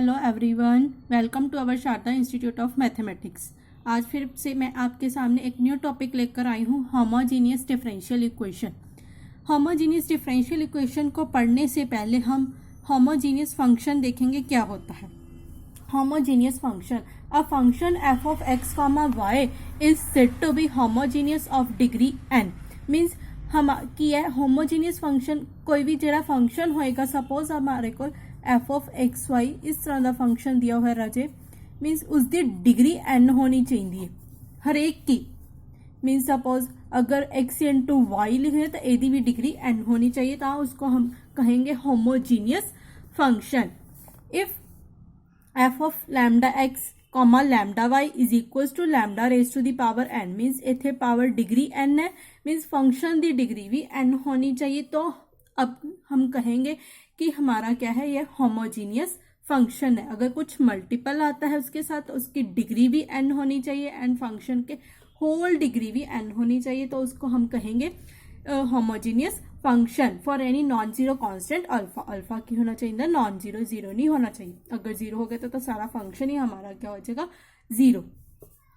Hello everyone, welcome to our Sharda institute of mathematics. आज फिर से मैं आपके सामने एक न्यू टॉपिक लेकर आई हूँ, homogeneous differential equation. Homogeneous differential equation को पढ़ने से पहले हम होमोजीनियस फंक्शन देखेंगे क्या होता है। Homogeneous function, a function f of x, y is said to be homogeneous of degree n। Means हम की है होमोजीनियस फंक्शन, कोई भी जरा फंक्शन होएगा, सपोज हमारे को एफ ऑफ एक्स वाई इस तरह का फंक्शन दिया हुआ है राजे, मीन्स उसकी डिग्री एन होनी चाहिए हर एक की। मीन्स सपोज अगर एक्स इंटू वाई लिखे तो एदी भी डिग्री एन होनी चाहिए, तो उसको हम कहेंगे homogeneous function. If f of lambda x comma lambda y is equal to lambda raise to the power n, means इथे पावर डिग्री एन है, मीन्स फंक्शन दी डिग्री भी एन होनी चाहिए। तो अब हम कहेंगे कि हमारा क्या है, ये होमोजीनियस फंक्शन है। अगर कुछ मल्टीपल आता है उसके साथ, उसकी डिग्री भी एन होनी चाहिए एंड फंक्शन के होल डिग्री भी एन होनी चाहिए, तो उसको हम कहेंगे homogeneous function for any non zero constant alpha. Alpha की होना चाहिए नॉन जीरो, जीरो नहीं होना चाहिए। अगर जीरो हो गया तो सारा फंक्शन ही हमारा क्या हो जाएगा, जीरो।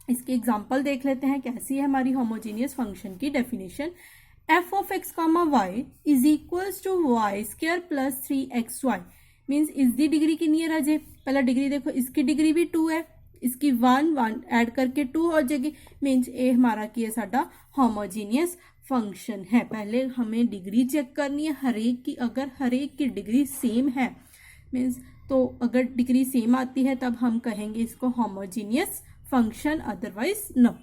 इसकी एग्जांपल देख लेते हैं कैसी है हमारी होमोजीनियस फंक्शन की definition. F of x comma y is equals to y square plus 3xy, means इसकी डिग्री कितनी है राजे, पहला डिग्री देखो, इसकी डिग्री भी 2 है, इसकी 1 ऐड करके 2 हो जाएगी, मीन्स ए हमारा की है साडा होमोजीनियस फंक्शन है। पहले हमें डिग्री चेक करनी है हर एक की, अगर हर एक की डिग्री सेम है मीन्स, तो अगर डिग्री सेम आती है तब हम कहेंगे इसको होमोजीनियस फंक्शन, अदरवाइज नो।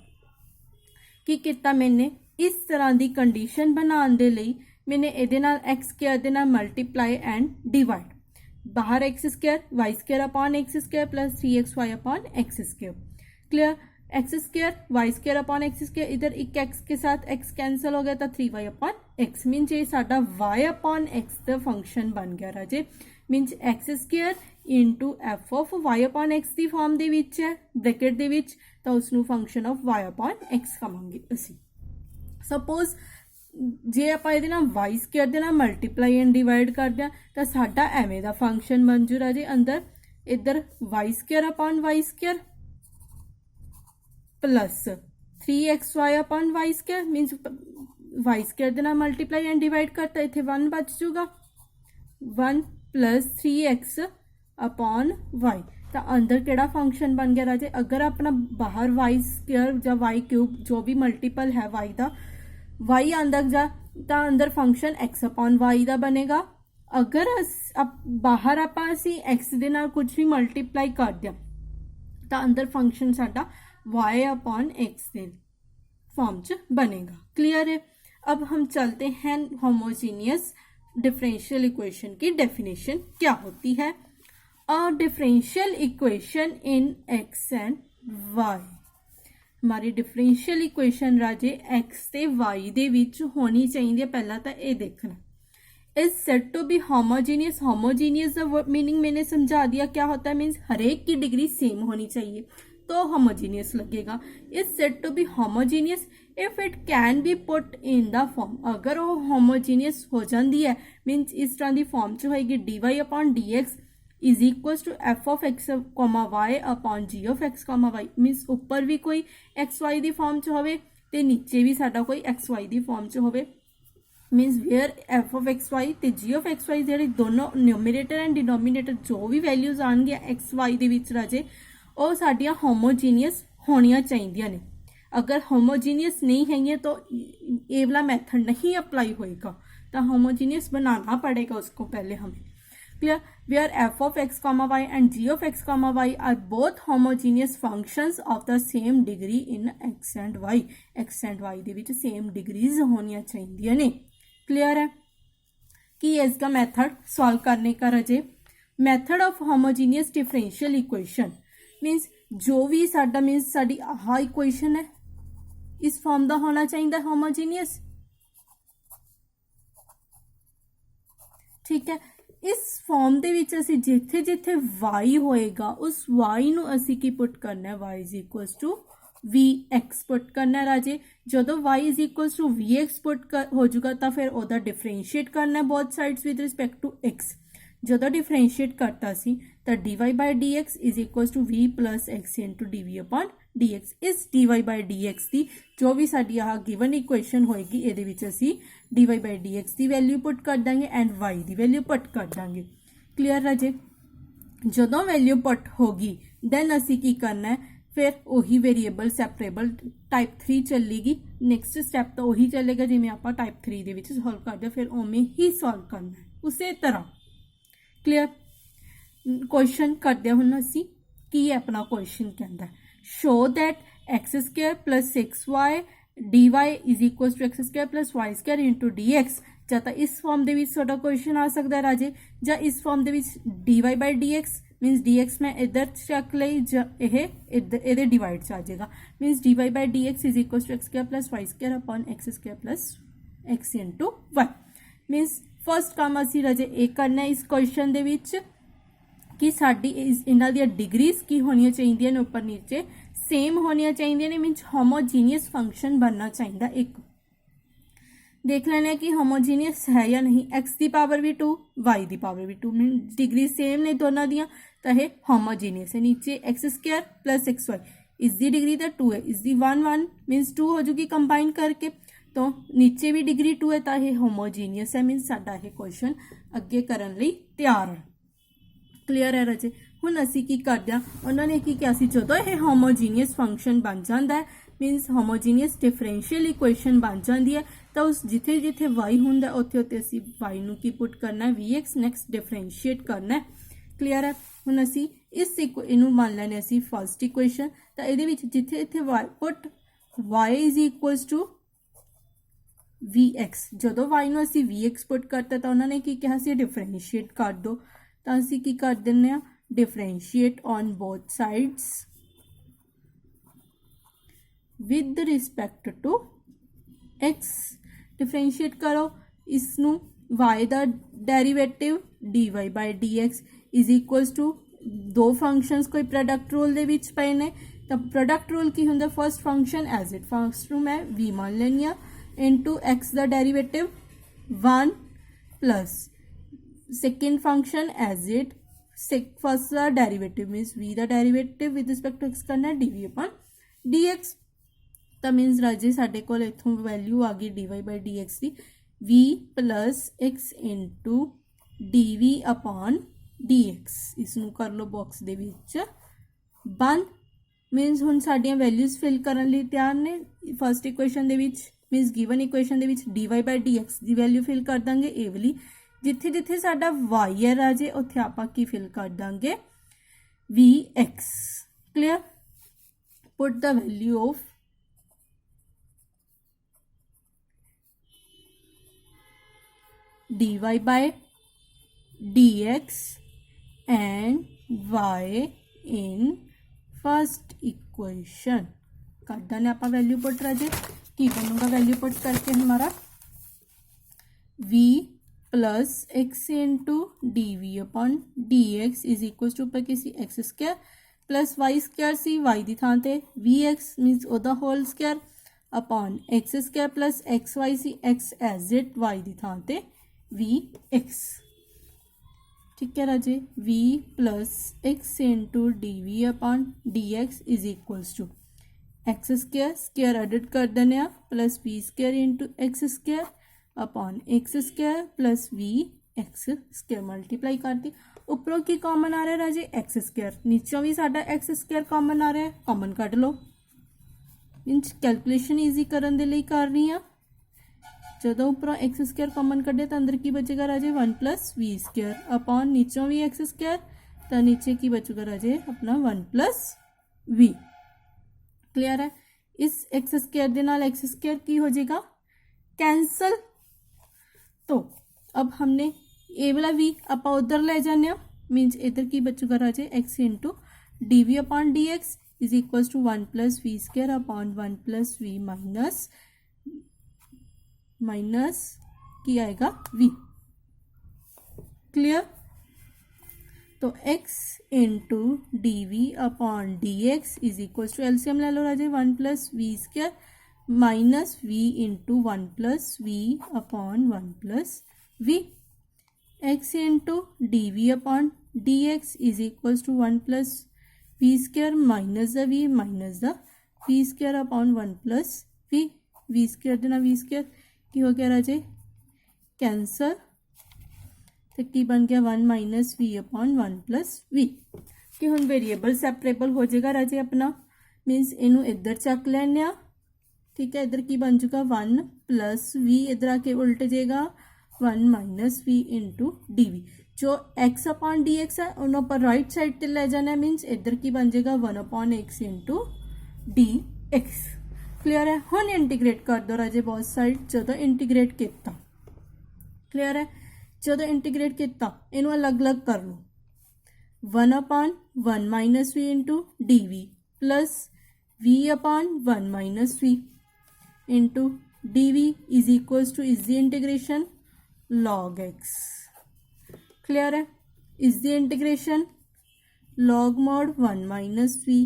कि कितना मैंने इस तरह की कंडीशन बनाने दे लई मैंने एदे नाल एक्स स्क्वायर दे नाल मल्टीप्लाई एंड डिवाइड, बाहर x square y square upon x square plus 3xy upon x square. Clear, x square y square upon x square, इधर एक एक्स के साथ एक्स कैंसिल हो गया था, 3y अपॉन एक्स, मीन्स ये साडा y अपॉन एक्स का फंक्शन बन गया राजे। Means x square into f of y upon x की फॉर्म दे विच है ब्रैकेट दे विच, तो उसनू function of y upon x कहांगे असी। सपोज जे आप ये वाई स्क्वायर दे नाल मल्टीप्लाई एंड डिवाइड करते हैं तो साडा एवें दा फंक्शन बन जू राजे, अंदर इधर y square upon y square plus 3xy upon y square, means y square दे नाल मल्टीप्लाई एंड डिवाइड करता, इतने 1 बच जूगा, 1 प्लस 3x अपॉन वाई, तो अंदर केड़ा फंक्शन बन गया राजे। अगर अपना बाहर वाई स्क्वायर या वाई क्यूब जो भी मल्टीपल है वाई का, वाई अंदर जा तो अंदर फंक्शन एक्स अपॉन वाई का बनेगा। अगर बाहर आप एक्स दे नाल कुछ भी मल्टीप्लाई कर दिया तो अंदर फंक्शन साडा वाई अपॉन एक्स के फॉर्म च बनेगा। क्लियर है। अब हम चलते हैं होमोजीनियस डिफरेंशियल इक्वेशन की डेफिनेशन क्या होती है। A differential equation in x and y, हमारी डिफरेंशियल इक्वेशन राजे एक्स ते वाई दे विच होनी चाहिए। पहला तो ये देखना, is said to be homogeneous. Homogeneous का मीनिंग मैंने समझा दिया क्या होता है, मीन्स हर एक की डिग्री सेम होनी चाहिए तो होमोजीनियस लगेगा। Is said to be homogeneous if it can be put in the form, अगर वो होमोजीनियस हो जाती है मीन्स इस तरह की फॉर्म च होएगी, d y upon d x is equal to f of x comma y upon g of x comma y, means ऊपर भी कोई एक्स वाई की फॉर्म च होवे ते नीचे भी साडा कोई एक्स वाई की फॉर्म च होवे, means where f of x y ते जी ऑफ एक्स वाई जेडे दोनों न्यूमरेटर एंड डिनोमीनेटर जो भी वैल्यूज आएंगे एक्स वाई दे विच राजे वो साडियां होमोजीनियस होनिया चाहिए ने। अगर होमोजीनियस नहीं है तो ये वाला मैथड नहीं अप्लाई होएगा, तो होमोजीनियस बनाना पड़ेगा उसको पहले हमें। Clear, where f of x comma y and g of x comma y are both homogeneous functions of the same degree in x and y, x and y दे विच same degrees होनिया चाहिए ने। Clear है कि इसका method solve करने का रजे। Method of homogeneous differential equation means जो भी साडा मीन्स साडी आह इक्वेशन है इस फॉर्म का होना चाहिए होमोजीनियस। ठीक है, इस फॉर्म दे विच असी जिथे जिथे वाई होएगा उस वाई नू असी की पुट करना है, y is equals to v x put करना है राजे। जो y is equals to v x put हो जाएगा तो फिर ओदा डिफरेंशिएट करना है both sides with respect to x. ਜਦੋਂ डिफरेंशिएट करता सी तो dy by dx is equal to v plus x into dv upon dx। इस dy बाय dx की जो भी साडी आह गिवन इक्वेशन होएगी ਇਹਦੇ ਵਿੱਚ ਅਸੀਂ dy बाय dx की वैल्यू पुट कर देंगे एंड y की वैल्यू पुट कर देंगे। क्लीयर राजे। ਜਦੋਂ वैल्यू पुट होगी दैन असी की करना है, फिर उही वेरीएबल सैपरेबल टाइप 3 चलेगी। नैक्सट स्टैप तो उही चलेगा जिमें आप टाइप 3 ਦੇ ਵਿੱਚ सॉल्व करते फिर उमें ही सॉल्व करना है उसे तरह। क्लीयर। क्वेश्चन करते हैं हुण असी की अपना क्वेश्चन कहता है show that x square plus 6y dy is equal to x square plus y square into dx। ਜਾਂ ਤਾਂ ਇਸ ਫਾਰਮ ਦੇ ਵਿੱਚ ਤੁਹਾਡਾ ਕੁਐਸਚਨ ਆ ਸਕਦਾ ਹੈ ਰਾਜੇ, ਜਾਂ ਇਸ ਫਾਰਮ ਦੇ ਵਿੱਚ dy ਬਾਈ dx मीनस dx मैं इधर चक ली ये डिवाइड से आ जाएगा। Means dy by dx is equal to x square plus y square upon x square plus x into y. Means first काम असी राजे ये करना इस क्वेश्चन दे विच कि साडी इन्हां दी डिग्रीज की होनी चाहिए उपर नीचे सेम होनी चाहिए ने। मीनस होमोजीनियस फंक्शन बनना चाहिए। एक देख लेना कि होमोजीनियस है या नहीं। एक्स की पावर भी 2 वाई की पावर भी 2 मीन डिग्री सेम ने दोनों दियाँ तो यह होमोजीनियस है। नीचे x square plus x y इसकी डिग्री तो 2 है, इसकी 1 1 मीनस 2 हो जाएगी कंबाइन करके, तो नीचे भी डिग्री 2 है तो यह होमोजीनियस है। मीनस साडा यह क्वेश्चन अगे करने लई तैयार है। क्लीयर है राजे। हुण असी की करदे हां उन्होंने की किया सी जदों यह होमोजीनियस फंक्शन बन जाता है मीनस होमोजीनियस डिफरेंशियल इक्वेशन बन जाती है तो उस जिथे जिथे वाई होंदा उत्थे उत्थे असी वाई नूं की पुट करना है वी एक्स नैक्सट डिफरेंशिएट करना है। क्लीयर है। हुण असी इस इनू मान लैने असी फर्स्ट इक्वेशन तो ये जिथे जिथे y put y is equals to v x. जदों वाई नूं असी वी एक्स पुट करता तो उन्होंने की कहा सी डिफरेंशिएट कर दो तो असी की कर दिंदे आ differentiate on both sides with respect to x. Differentiate करो इसनू वाई का derivative d y by d x is equals to दो फंक्शनस कोई प्रोडक्ट रूल दे विच पए ने तो प्रोडक्ट रूल की हुंदा first function as it first नू मैं वी मान लैनी आ इनटू एक्स का derivative 1 plus second function as it first का डेरीवेटिव मीनस वी का derivative with respect to x करना d v upon d x. तो मीनस राजे साडे कोल इत्थों वैल्यू आ गई d y by d x की v plus x into d v upon d x. इसनू कर लो बॉक्स दे विच बंद। मीनस हुण साडियां वैल्यूज फिल करन लई तैयार ने। फर्स्ट इक्वेशन दे विच मीनस गिवन इक्वेशन दे विच d y by d x की वैल्यू फिल कर देंगे ए वाली। जिथे जिथे साडा वाई है राजे उत्थे आपां की फिल कर देंगे v x. Clear. Put the value of dy by dx and y in first equation कर दें आप वैल्यू पुट राजे की बनूंगा वैल्यू पुट करके हमारा v plus x into d v upon d x is equal to पर किसी x square plus y square सी वाई की थां ते वी एक्स मीनस ओदा whole square upon x square plus x y सी एक्स एज इट वाई की थां ते वी एक्स। ठीक है राजे। V plus x into d v upon d x is equals to x square square edit कर देने plus v square into x square upon x square plus v x square multiply कर दी। उपरों की common आ रहा है राजे x square, नीचों भी साडा x square common आ रहा है, कॉमन कट लो। मीनस कैलकुलेशन ईजी करने के लिए कर रही हाँ। जो उपरों एक्स स्क्वायर कॉमन कटे तो अंदर की बचेगा राजे 1 प्लस वी स्क्वायर अपॉन नीचों भी एक्स स्क्वायर तो नीचे की बचेगा राजे अपना 1 प्लस वी। क्लियर है। इस एक्स स्क्वायर के नाल एक्स स्क्वायर की हो जाएगा कैंसल। तो अब हमने ए वाला वी आप उधर ले जाने मीनस इधर की बचेगा राजे x into d v upon d x is equal to 1 plus v square upon 1 plus v minus की आएगा v। क्लियर। तो x into d v upon d x is equal to LCM ले लो राजे 1 plus v square minus v into 1 plus v upon 1 plus v. x into d v upon d x is equals to 1 plus v square minus the v square upon 1 plus v square दे नाल v square की हो गया राजे cancel, तो की बन गया 1 minus v upon 1 plus v कि हुण वेरीएबल सैपरेबल हो जाएगा राजे अपना, मीनस इनू इधर चक लैने, ठीक है। इधर की बन चुका 1 प्लस वी, इधर आके उल्ट जाएगा 1 minus v into d v. जो x अपॉन डी एक्स है उन्होंने पर राइट साइड ते ले जाना, मीनस इधर की बन जाएगा 1 upon x into d x. Clear है। हुण इंटीग्रेट कर दो राजे बोथ साइड, जो इंटीग्रेट किया क्लियर है। जो इंटीग्रेट किया इनू अलग अलग कर लो, 1 upon 1 minus v into d v plus v upon 1 minus v into d v is equals to is the integration log x। Clear है। Is the integration log mod 1 minus v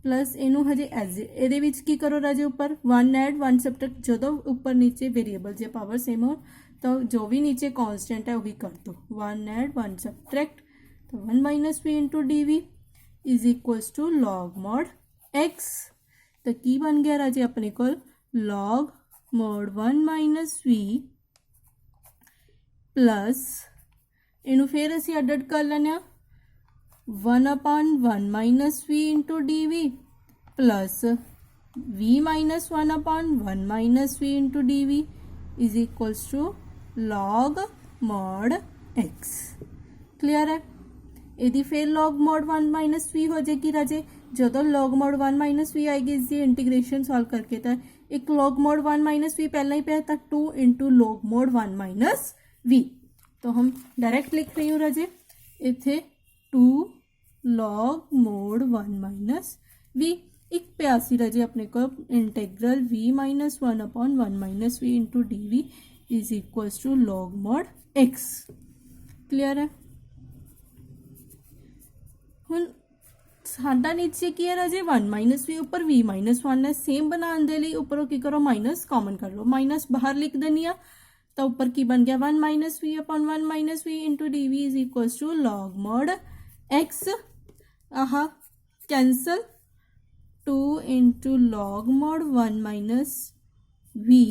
plus इनू हजे as a विच की करो राजे ऊपर 1 add 1 subtract, जो ऊपर नीचे variable जे power same हो तो जो भी नीचे कांस्टेंट है वही कर दो, 1 ऐड 1 सबट्रैक्ट, तो 1 minus v into d v is equals to log mod x। तो की बन गया राजे अपने को log mod 1 minus v plus इनू फिर असी अड कर लेने 1 upon 1 minus v into d v plus v minus 1 upon 1 minus v into d v is equals to log mod x। Clear है। यदि फिर log mod 1 माइनस वी हो जाएगी राजे, जो log mod 1 माइनस वी आएगी इसकी इंटीग्रेशन सॉल्व करके, तो एक log mod 1 माइनस वी पहला ही पे था 2 into log mod 1 minus v, तो हम डायरेक्ट लिख रही हूँ राजे इथे 2 log mod 1 माइनस वी। एक प्यासी राजे अपने को integral v minus 1 upon 1 minus v into d v is equals to log mod x। Clear है। हुण साडा नीचे की है राजे 1 माइनस वी ऊपर v माइनस 1 है, सेम बनाने के लिए ऊपरों की करो माइनस कॉमन कर लो, माइनस बाहर लिख देनी है, तो ऊपर की बन गया 1 minus v upon 1 minus v into d v is equals to log mod x। आहा cancel 2 into log mod 1 minus v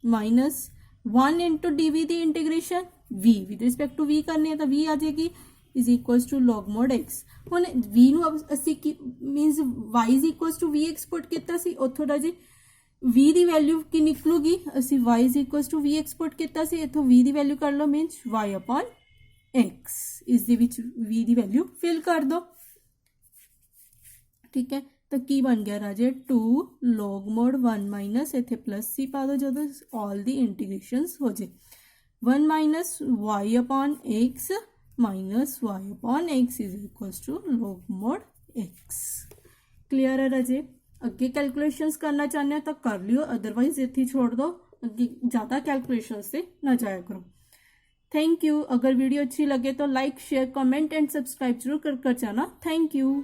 minus 1 into d v दी integration v with respect to v करनी है तो v आ जाएगी is equals to log mod x। हुण v नू असी की means y is equals to v x put किया सी, उथों राजे v दी वैल्यू की निकलूगी, असी y is equals to v x put किया सी, इथों v दी वैल्यू कर लो मीनस y अपॉन x, इस दे विच v दी वैल्यू फिल कर दो, ठीक है। तो की बन गया राजे 2 log mod 1 माइनस इथे प्लस सी पा दो जो ऑल दी इंटीग्रेशंस हो जाए 1 minus y upon x minus y upon x is equals to log mod x। Clear है राजे। अगे कैलकुलेशंस करना चाहते हैं तो कर लियो, अदरवाइज इथे छोड़ दो, अगे ज़्यादा कैलकुलेशन से ना जाया करो। Thank you. अगर वीडियो अच्छी लगे तो like share comment and subscribe जरूर कर जाना। Thank you.